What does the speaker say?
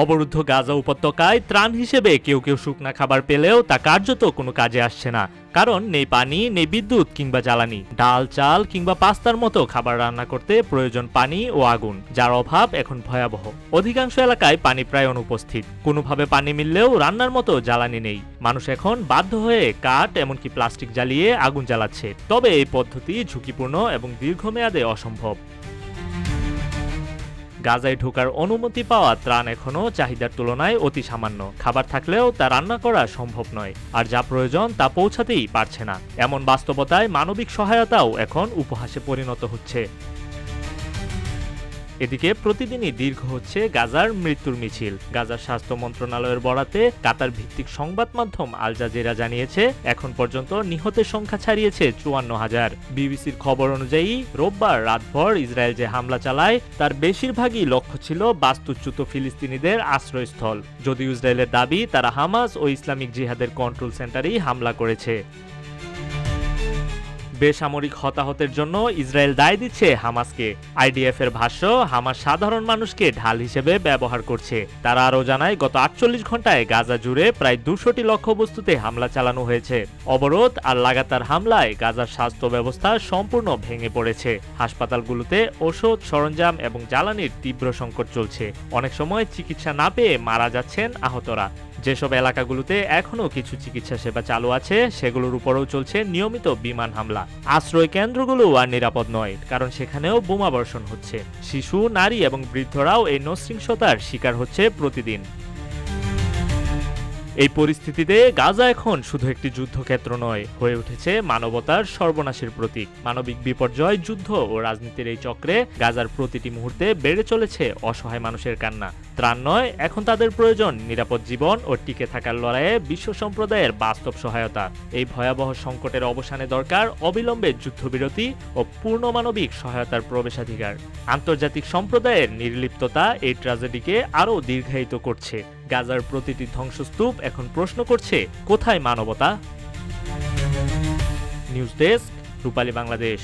অবরুদ্ধ গাজা উপত্যকায় ত্রাণ হিসেবে কেউ কেউ শুকনা খাবার পেলেও তা কার্যত কোনো কাজে আসছে না। কারণ নেই পানি, নেই বিদ্যুৎ কিংবা জ্বালানি। ডাল, চাল কিংবা পাস্তার মতো খাবার রান্না করতে প্রয়োজন পানি ও আগুন, যার অভাব এখন ভয়াবহ। অধিকাংশ এলাকায় পানি প্রায় অনুপস্থিত। কোনোভাবে পানি মিললেও রান্নার মতো জ্বালানি নেই। মানুষ এখন বাধ্য হয়ে কাঠ এমনকি প্লাস্টিক জ্বালিয়ে আগুন জ্বালাচ্ছে। তবে এই পদ্ধতি ঝুঁকিপূর্ণ এবং দীর্ঘমেয়াদে অসম্ভব। গাজায় ঢোকার অনুমতি পাওয়া ত্রাণ এখনও চাহিদার তুলনায় অতি সামান্য। খাবার থাকলেও তা রান্না করা সম্ভব নয়, আর যা প্রয়োজন তা পৌঁছাতেই পারছে না। এমন বাস্তবতায় মানবিক সহায়তাও এখন উপহাসে পরিণত হচ্ছে। এদিকে প্রতিদিনই দীর্ঘ হচ্ছে গাজার মৃত্যুর মিছিল। গাজার স্বাস্থ্য মন্ত্রণালয়ের বরাতে কাতার ভিত্তিক সংবাদ মাধ্যম আল জাজিরা জানিয়েছে, এখন পর্যন্ত নিহতের সংখ্যা ছাড়িয়েছে ৫৪,০০০। বিবিসির খবর অনুযায়ী রোববার রাতভর ইসরায়েল যে হামলা চালায় তার বেশিরভাগই লক্ষ্য ছিল বাস্তুচ্যুত ফিলিস্তিনিদের আশ্রয়স্থল। যদিও ইসরায়েলের দাবি তারা হামাস ও ইসলামিক জিহাদের কন্ট্রোল সেন্টারেই হামলা করেছে। বেসামরিক হতাহতের জন্য ইসরায়েল দায় দিচ্ছে হামাসকে। আইডিএফ এর ভাষ্য, হামাস সাধারণ মানুষকে ঢাল হিসেবে ব্যবহার করছে। তারা আরও জানায়, গত ৪৮ ঘন্টায় গাজা জুড়ে প্রায় ২০০টি লক্ষ্যবস্তুতে হামলা চালানো হয়েছে। অবরোধ আর লাগাতার হামলায় গাজার স্বাস্থ্য ব্যবস্থা সম্পূর্ণ ভেঙে পড়েছে। হাসপাতালগুলোতে ওষুধ, সরঞ্জাম এবং জ্বালানির তীব্র সংকট চলছে। অনেক সময় চিকিৎসা না পেয়ে মারা যাচ্ছেন আহতরা। যেসব এলাকাগুলোতে এখনও কিছু চিকিৎসা সেবা চালু আছে, সেগুলোর উপরেও চলছে নিয়মিত বিমান হামলা। আশ্রয় কেন্দ্রগুলো আর নিরাপদ নয়, কারণ সেখানেও বোমাবর্ষণ হচ্ছে। শিশু, নারী এবং বৃদ্ধরাও এই নৃশংসতার শিকার হচ্ছে প্রতিদিন। এই পরিস্থিতিতে গাজা এখন শুধু একটি যুদ্ধক্ষেত্র নয়, হয়ে উঠেছে মানবতার সর্বনাশের প্রতীক। মানবিক বিপর্যয়, যুদ্ধ ও রাজনীতির এই চক্রে গাজার প্রতিটি মুহূর্তে বেড়ে চলেছে অসহায় মানুষের কান্না। ত্রাণ নয়, এখন তাদের প্রয়োজন নিরাপদ জীবন ও টিকে থাকার লড়াইয়ে বিশ্ব সম্প্রদায়ের বাস্তব সহায়তা। এই ভয়াবহ সংকটের অবসানে দরকার অবিলম্বে যুদ্ধবিরতি ও পূর্ণ মানবিক সহায়তার প্রবেশাধিকার। আন্তর্জাতিক সম্প্রদায়ের নির্লিপ্ততা এই ট্র্যাজেডিকে আরও দীর্ঘায়িত করছে। গাজার প্রতিটি ধ্বংসস্তূপ এখন প্রশ্ন করছে, কোথায় মানবতা? নিউজ ডেস্ক, রূপালী বাংলাদেশ।